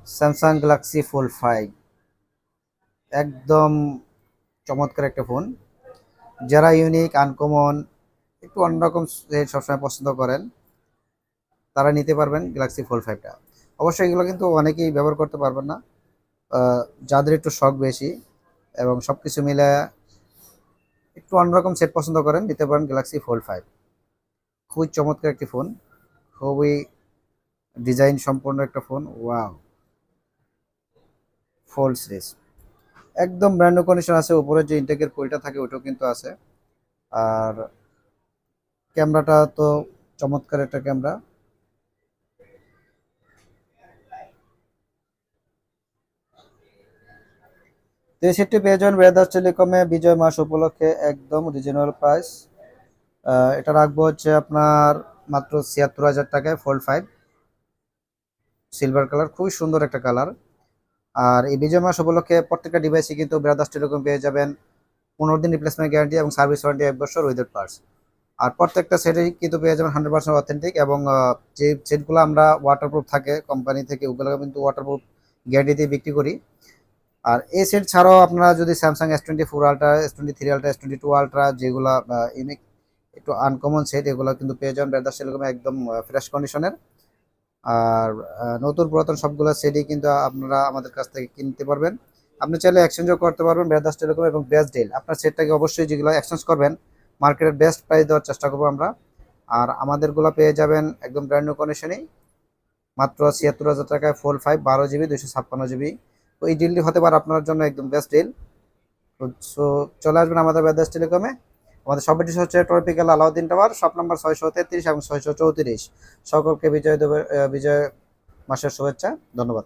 Samsung Galaxy fold 5 একদম চমৎকার একটা ফোন। যারা ইউনিক আনকমন একটু অন্যরকম সেট সবসময় পছন্দ করেন তারা নিতে পারবেন গ্যালাক্সি ফোল্ড 5টা। অবশ্যই এগুলো কিন্তু অনেকেই ব্যবহার করতে পারবেন না। যাদের একটু শখ বেশি এবং সবকিছু মিলে একটু অন্যরকম সেট পছন্দ করেন নিতে পারেন গ্যালাক্সি ফোল্ড 5। খুবই চমৎকার একটি ফোন, খুবই ডিজাইন সম্পন্ন একটা ফোন। ওয়াও, ফোল্ড সিরিজ একদম ব্র্যান্ড নিউ কন্ডিশন আছে। উপরে যে ইনটেকের পলিটা থাকে ওটাও কিন্তু আছে। আর ক্যামেরাটা তো চমৎকার একটা ক্যামেরা। তো এই সেটটি পেয়ে যাবেন বেদাস টেলিকমে বিজয় মাস উপলক্ষে একদম রিজনেবল প্রাইস। এটা রাখবো হচ্ছে আপনার মাত্র ৭৬,০০০ টাকায়। ফোল্ড 5 সিলভার কালার, খুবই সুন্দর একটা কালার। আর এই বিজয় মাস উপলক্ষে প্রত্যেকটা ডিভাইসে কিন্তু ব্রাদার্স টেলিকম পেয়ে যাবেন 15 দিন রিপ্লেসমেন্ট গ্যারান্টি এবং সার্ভিস ওয়ারেন্টি 1 বছর উইদাউট পার্টস। আর প্রত্যেকটা সেটেই কিন্তু পেয়ে যাবেন 100% অথেন্টিক এবং যে সেটগুলো আমরা ওয়াটারপ্রুফ থাকে কোম্পানি থেকে ওগুলো কিন্তু ওয়াটারপ্রুফ গ্যারান্টি দিয়ে বিক্রি করি। আর এই সেট ছাড়াও আপনারা যদি Samsung S24 ultra, S23 ultra, S22 ultra যেগুলো ইউনিক একটু আনকমন সেট এগুলো কিন্তু পেয়ে যাবেন ব্রাদার্স টেলিকমে একদম ফ্রেশ কন্ডিশনের। আর নতুন পুরাতন সবগুলো সেটই কিন্তু আপনারা আমাদের কাছ থেকে কিনতে পারবেন। আপনি চাইলে এক্সচেঞ্জও করতে পারবেন ব্রাদার্স টেলিকম এবং বেস্ট ডিল। আপনার সেটটাকে অবশ্যই যেগুলো এক্সচেঞ্জ করবেন মার্কেটের বেস্ট প্রাইস দেওয়ার চেষ্টা করবো আমরা। আর আমাদেরগুলো পেয়ে যাবেন একদম ব্র্যান্ড নিউ কন্ডিশনেই মাত্র ৭৬,০০০ টাকায়। Fold 5 12 GB 256 GB। তো এই ডিলটি হতে পারে আপনার জন্য একদম বেস্ট ডিল। তো সো চলে আসবেন আমাদের ব্রাদার্স টেলিকমে। আমাদের শপ অ্যাড্রেস হচ্ছে tropical Alauddin tower, shop number 633 এবং 634। সকলকে বিজয় মাসের শুভেচ্ছা। ধন্যবাদ।